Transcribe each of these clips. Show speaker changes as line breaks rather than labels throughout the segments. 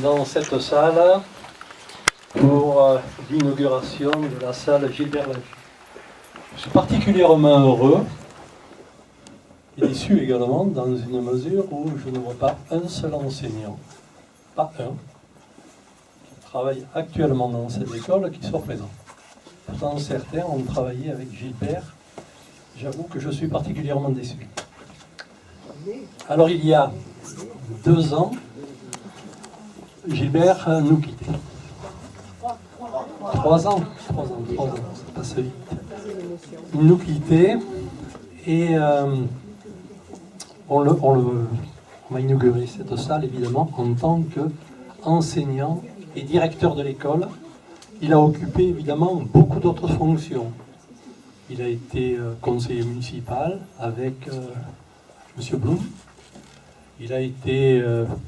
Dans cette salle pour l'inauguration de la salle Gilbert Lafut. Je suis particulièrement heureux et déçu également dans une mesure où je ne vois pas un seul enseignant, pas un, qui travaille actuellement dans cette école qui soit présent. Pourtant certains ont travaillé avec Gilbert. J'avoue que je suis particulièrement déçu. Alors il y a 2 ans, Gilbert nous quittait. 3 ans, ça passe vite. Il nous quittait et on va inaugurer cette salle évidemment en tant qu'enseignant et directeur de l'école. Il a occupé évidemment beaucoup d'autres fonctions. Il a été conseiller municipal avec M. Blum. Il a été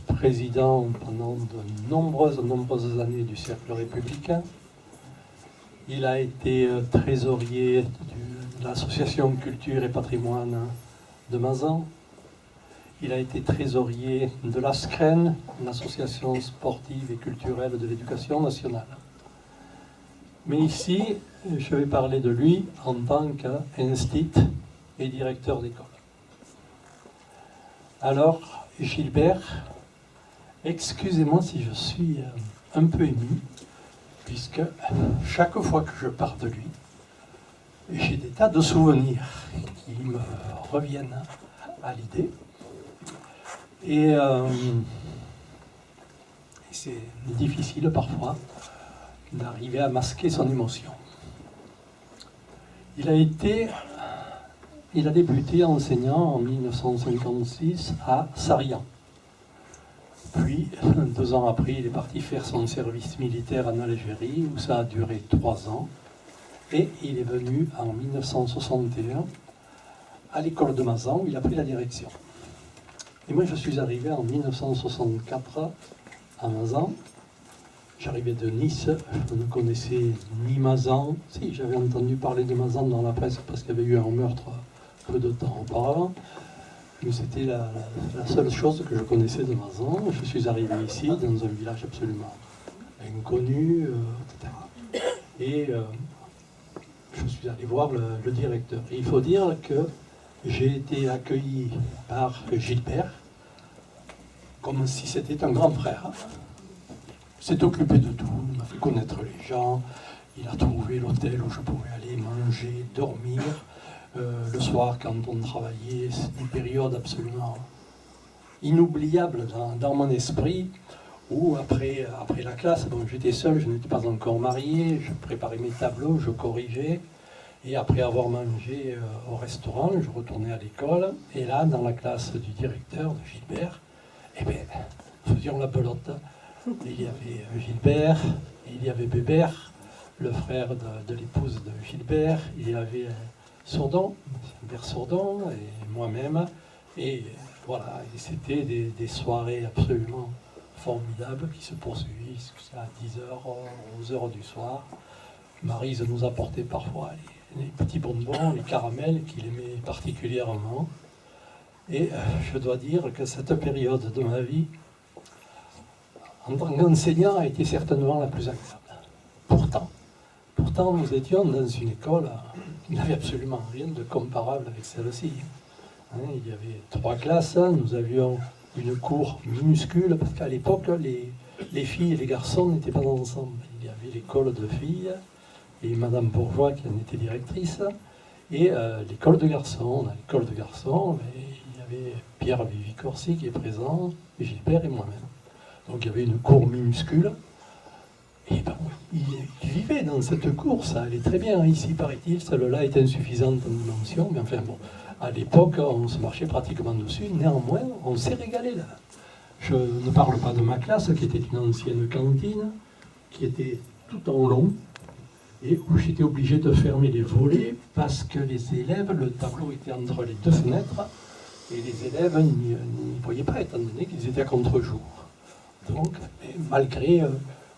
président pendant de nombreuses années du Cercle républicain. Il a été trésorier de l'association Culture et Patrimoine de Mazan. Il a été trésorier de l'ASCREN, l'association sportive et culturelle de l'éducation nationale. Mais ici, je vais parler de lui en tant qu'instit et directeur d'école. Alors, Gilbert, excusez-moi si je suis un peu ému, puisque chaque fois que je parle de lui, j'ai des tas de souvenirs qui me reviennent à l'idée. Et c'est difficile parfois d'arriver à masquer son émotion. Il a débuté enseignant en 1956 à Sarian. Puis, 2 ans après, il est parti faire son service militaire en Algérie, où ça a duré 3 ans. Et il est venu en 1961 à l'école de Mazan, où il a pris la direction. Et moi, je suis arrivé en 1964 à Mazan. J'arrivais de Nice, je ne connaissais ni Mazan. Si, j'avais entendu parler de Mazan dans la presse parce qu'il y avait eu un meurtre peu de temps auparavant. Mais c'était la seule chose que je connaissais de Mazan. Je suis arrivé ici, dans un village absolument inconnu, etc. Et je suis allé voir le directeur. Et il faut dire que j'ai été accueilli par Gilbert comme si c'était un grand frère. Il s'est occupé de tout, il m'a fait connaître les gens, il a trouvé l'hôtel où je pouvais aller manger, dormir. Le soir, quand on travaillait, c'est une période absolument inoubliable dans mon esprit, où après la classe, bon, j'étais seul, je n'étais pas encore marié, je préparais mes tableaux, je corrigeais, et après avoir mangé au restaurant, je retournais à l'école, et là, dans la classe du directeur, de Gilbert, eh bien, nous faisions la belote. Il y avait Gilbert, il y avait Bébert, le frère de l'épouse de Gilbert, il y avait Sourdon, Gilbert Sourdon, et moi-même. Et voilà, et c'était des soirées absolument formidables qui se poursuivaient jusqu'à 10h, 11h du soir. Maryse nous apportait parfois les petits bonbons, les caramels qu'il aimait particulièrement. Et je dois dire que cette période de ma vie, en tant qu'enseignant, a été certainement la plus agréable. Pourtant, nous étions dans une école qui n'avait absolument rien de comparable avec celle-ci. Il y avait 3 classes, nous avions une cour minuscule, parce qu'à l'époque, les filles et les garçons n'étaient pas ensemble. Il y avait l'école de filles, et Madame Bourgeois qui en était directrice, et l'école de garçons. Dans l'école de garçons, il y avait Pierre Vivicorsi qui est présent, et Gilbert et moi-même. Donc il y avait une cour minuscule, et ben, il vivait dans cette cour, ça allait très bien. Ici, paraît-il, celle-là est insuffisante en dimension, mais enfin bon, à l'époque, on se marchait pratiquement dessus, néanmoins, on s'est régalé là. Je ne parle pas de ma classe, qui était une ancienne cantine, qui était tout en long, et où j'étais obligé de fermer les volets, parce que les élèves, le tableau était entre les 2 fenêtres, et les élèves n'y voyaient pas, étant donné qu'ils étaient à contre-jour. Donc, malgré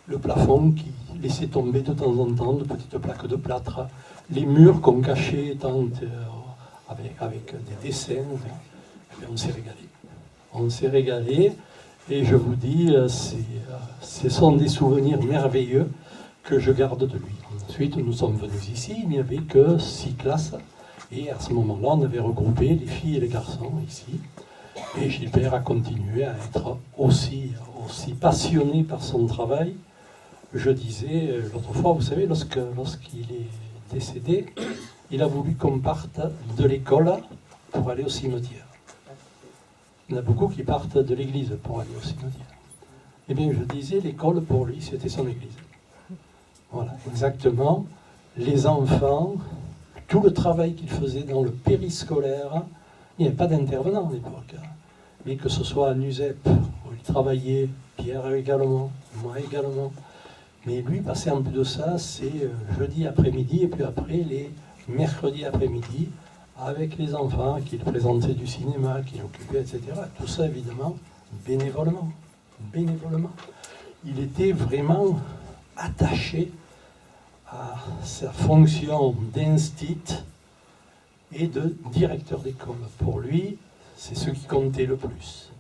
le plafond qui laissait tomber de temps en temps de petites plaques de plâtre, les murs qu'on cachait étant avec des dessins, on s'est régalé. On s'est régalé, Et je vous dis, ce sont des souvenirs merveilleux que je garde de lui. Ensuite, nous sommes venus ici, il n'y avait que 6 classes. Et à ce moment-là, on avait regroupé les filles et les garçons ici. Et Gilbert a continué à être aussi passionné par son travail. Je disais l'autre fois, vous savez, lorsqu'il est décédé, il a voulu qu'on parte de l'école pour aller au cimetière. Il y en a beaucoup qui partent de l'église pour aller au cimetière. Eh bien, je disais, l'école, pour lui, c'était son église. Voilà, exactement. Les enfants, tout le travail qu'il faisait dans le périscolaire, il n'y avait pas d'intervenant à l'époque. Mais que ce soit à NUSEP, où il travaillait, Pierre également, moi également. Mais lui, passer en plus de ça, c'est jeudi après-midi, et puis après, les mercredis après-midi, avec les enfants, qu'il présentait du cinéma, qu'il occupait, etc. Tout ça, évidemment, bénévolement. Bénévolement. Il était vraiment attaché à sa fonction d'instit et de directeur d'école. Pour lui, c'est ce qui comptait le plus.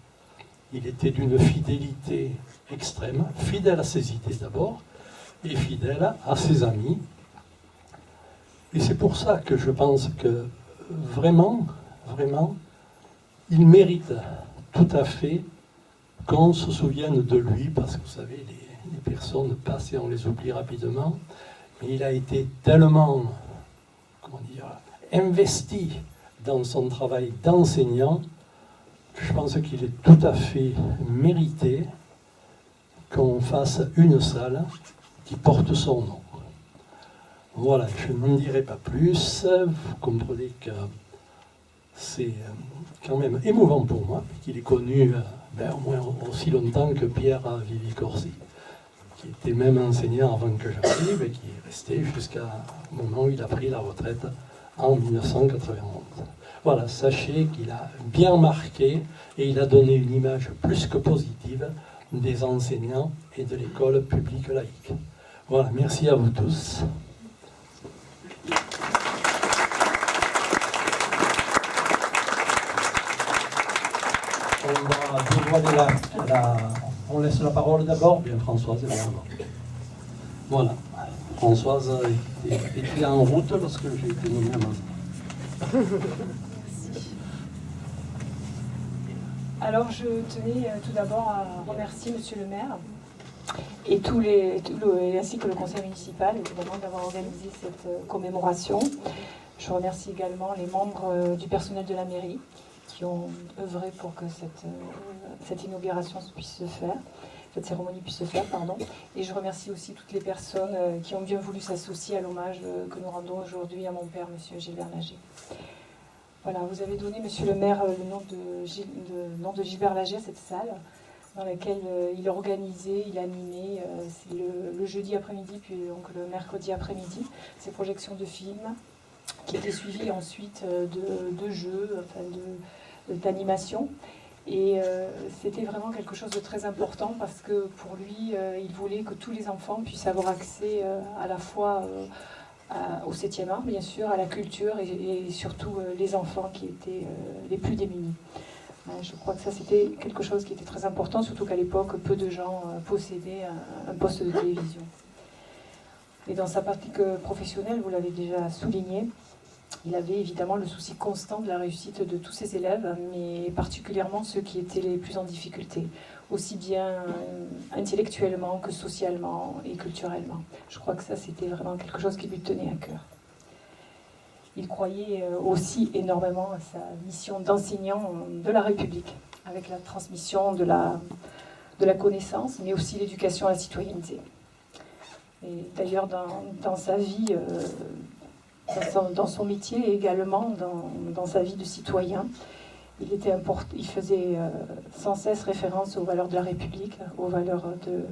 Il était d'une fidélité extrême, fidèle à ses idées d'abord, et fidèle à ses amis. Et c'est pour ça que je pense que vraiment, il mérite tout à fait qu'on se souvienne de lui, parce que vous savez, les personnes passent et on les oublie rapidement, mais il a été tellement, investi dans son travail d'enseignant, je pense qu'il est tout à fait mérité qu'on fasse une salle qui porte son nom. Voilà, je n'en dirai pas plus. Vous comprenez que c'est quand même émouvant pour moi, qu'il ait connu au moins aussi longtemps que Pierre Vivi-Corsi, qui était même enseignant avant que j'arrive et qui est resté jusqu'à un moment où il a pris la retraite en 1991. Voilà, sachez qu'il a bien marqué et il a donné une image plus que positive des enseignants et de l'école publique laïque. Voilà, merci à vous tous. On va dévoiler on laisse la parole d'abord, bien Françoise évidemment. Voilà, Françoise était en route lorsque j'ai été nommé à Mazas.
Alors je tenais tout d'abord à remercier Monsieur le maire et ainsi que le conseil municipal évidemment d'avoir organisé cette commémoration. Je remercie également les membres du personnel de la mairie qui ont œuvré pour que cette inauguration puisse se faire, cette cérémonie puisse se faire, pardon. Et je remercie aussi toutes les personnes qui ont bien voulu s'associer à l'hommage que nous rendons aujourd'hui à mon père, Monsieur Gilbert Lager. Voilà, vous avez donné, Monsieur le maire, le nom de Gilbert Lager à cette salle, dans laquelle il organisait, il animait, c'est le jeudi après-midi, puis donc le mercredi après-midi, ces projections de films, qui étaient suivies ensuite de jeux, d'animation. Et c'était vraiment quelque chose de très important parce que pour lui, il voulait que tous les enfants puissent avoir accès à la fois au 7e art, bien sûr, à la culture et surtout les enfants qui étaient les plus démunis. Je crois que ça, c'était quelque chose qui était très important, surtout qu'à l'époque, peu de gens possédaient un poste de télévision. Et dans sa pratique professionnelle, vous l'avez déjà souligné, il avait évidemment le souci constant de la réussite de tous ses élèves, mais particulièrement ceux qui étaient les plus en difficulté, aussi bien intellectuellement que socialement et culturellement. Je crois que ça, c'était vraiment quelque chose qui lui tenait à cœur. Il croyait aussi énormément à sa mission d'enseignant de la République, avec la transmission de la connaissance, mais aussi l'éducation à la citoyenneté. Et d'ailleurs, dans sa vie, dans son métier et également dans sa vie de citoyen, il faisait sans cesse référence aux valeurs de la République, aux valeurs de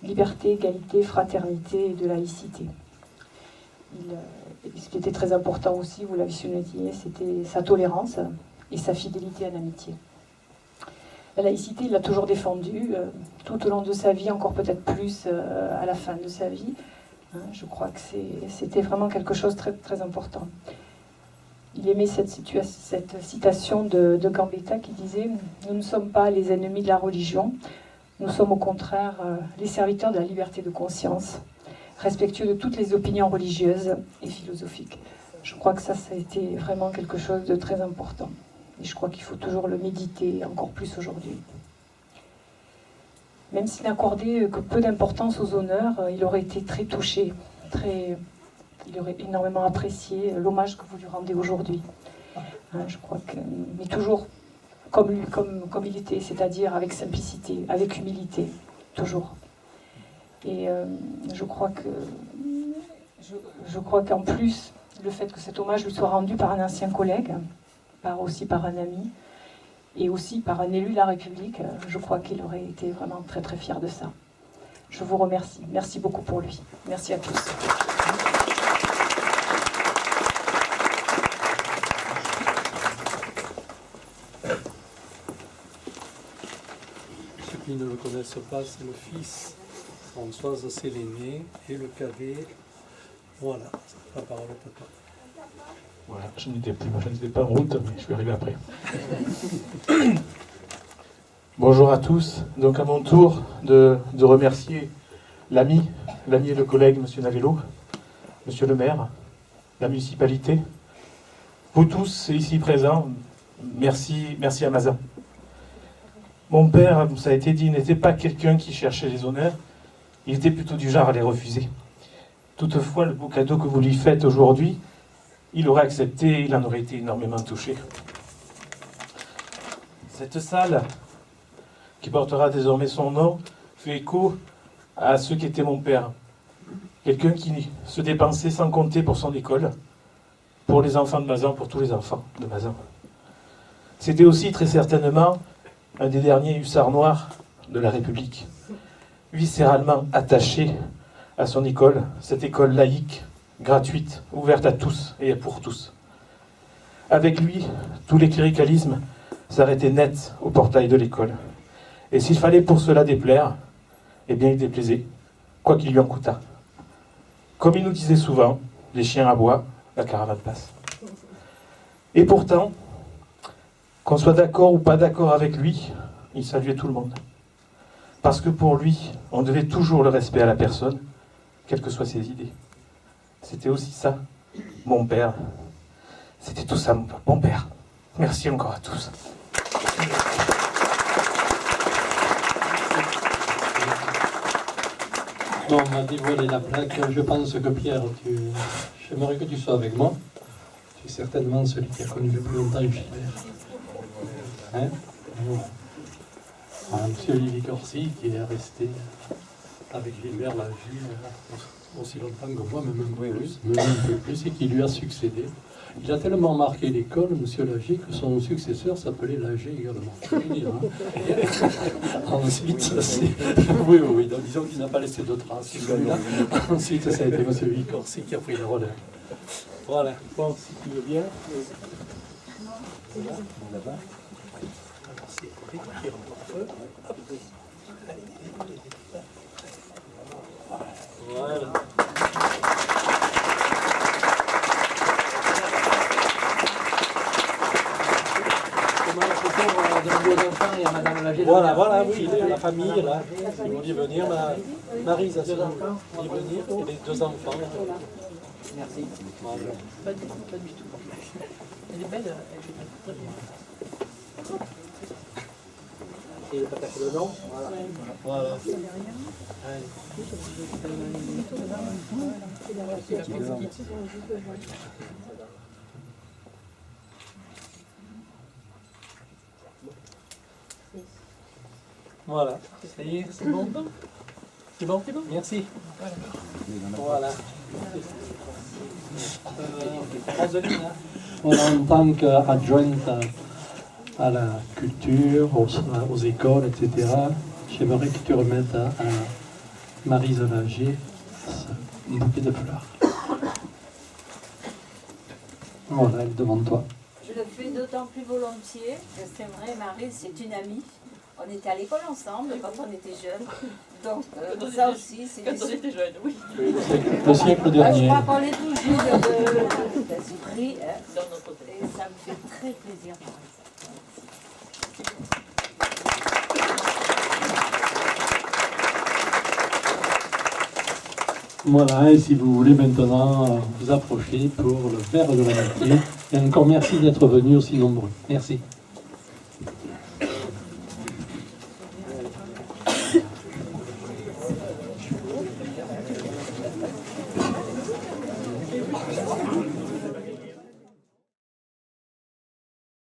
liberté, égalité, fraternité et de laïcité. Ce qui était très important aussi, vous l'avez souligné, c'était sa tolérance et sa fidélité à l'amitié. La laïcité, il l'a toujours défendue, tout au long de sa vie, encore peut-être plus à la fin de sa vie. Je crois que c'était vraiment quelque chose de très, très important. il aimait cette citation de Gambetta qui disait « Nous ne sommes pas les ennemis de la religion, nous sommes au contraire les serviteurs de la liberté de conscience, respectueux de toutes les opinions religieuses et philosophiques. » Je crois que ça a été vraiment quelque chose de très important. Et je crois qu'il faut toujours le méditer, encore plus aujourd'hui. Même s'il n'accordait que peu d'importance aux honneurs, il aurait été très touché, il aurait énormément apprécié l'hommage que vous lui rendez aujourd'hui. Je crois que, mais toujours comme il était, c'est-à-dire avec simplicité, avec humilité, toujours. Et je crois qu'en plus, le fait que cet hommage lui soit rendu par un ancien collègue, aussi par un ami, et aussi par un élu de la République, je crois qu'il aurait été vraiment très très fier de ça. Je vous remercie. Merci beaucoup pour lui. Merci à tous.
Ceux qui ne le connaissent pas, c'est le fils Françoise, c'est l'aîné, et le cadet. Voilà, la parole au papa.
Voilà, je n'étais pas en route, mais je vais arriver après. Bonjour à tous. Donc à mon tour de remercier l'ami et le collègue, M. Navello, M. le maire, la municipalité, vous tous ici présents, merci à Mazin. Mon père, ça a été dit, n'était pas quelqu'un qui cherchait les honneurs, il était plutôt du genre à les refuser. Toutefois, le beau cadeau que vous lui faites aujourd'hui, il aurait accepté, il en aurait été énormément touché. Cette salle, qui portera désormais son nom, fait écho à ce qu'était mon père. Quelqu'un qui se dépensait sans compter pour son école, pour les enfants de Mazan, pour tous les enfants de Mazan. C'était aussi très certainement un des derniers hussards noirs de la République, viscéralement attaché à son école, cette école laïque, gratuite, ouverte à tous et pour tous. Avec lui, tous les cléricalismes s'arrêtaient net au portail de l'école. Et s'il fallait pour cela déplaire, eh bien il déplaisait, quoi qu'il lui en coûtât. Comme il nous disait souvent, les chiens aboient, la caravane passe. Et pourtant, qu'on soit d'accord ou pas d'accord avec lui, il saluait tout le monde. Parce que pour lui, on devait toujours le respect à la personne, quelles que soient ses idées. C'était aussi ça, mon père. C'était tout ça, mon père. Merci encore à tous.
Bon, on m'a dévoilé la plaque. Je pense que Pierre, j'aimerais que tu sois avec moi. Tu es certainement celui qui a connu le plus longtemps Gilbert. Hein? Voilà. Monsieur Olivier Corsi, qui est resté avec Gilbert Lager aussi longtemps que moi, même un peu plus, et qui lui a succédé. Il a tellement marqué l'école, monsieur Lager, que son successeur s'appelait Lager également. Je veux dire, hein. Ensuite, ça c'est... Oui, donc disons qu'il n'a pas laissé de traces. Celui-là. Ensuite, ça a été monsieur Olivier Corsi qui a pris le relais. Voilà. Bon, si tu veux bien. Voilà. Là-bas. Alors, c'est récupérer un peu. Voilà. Voilà, oui, la famille, là, ils vont y venir. Marie, ça se dit venir, et les deux enfants.
Merci.
Voilà.
Pas du tout. Elle est belle, elle est très bien.
Et le patache le nom. Voilà. Voilà, ça y est, c'est bon? C'est bon? Merci. Voilà. Roseline, en tant qu'adjointe à la culture, aux écoles, etc., j'aimerais que tu remettes à Maryse Lager un bouquet de fleurs. Voilà, elle est devant toi.
Je le fais d'autant plus volontiers que c'est vrai, Maryse, c'est une amie. On était à l'école ensemble quand on était jeunes. Donc ça aussi, c'est...
Quand on était jeunes, oui.
Le siècle dernier.
Je crois qu'on est toujours de Oui,
dans notre hôtel.
et ça me fait très plaisir de voir ça.
Voilà, et si vous voulez maintenant vous approcher pour le verre de l'amitié. Et encore merci d'être venus aussi nombreux. Merci.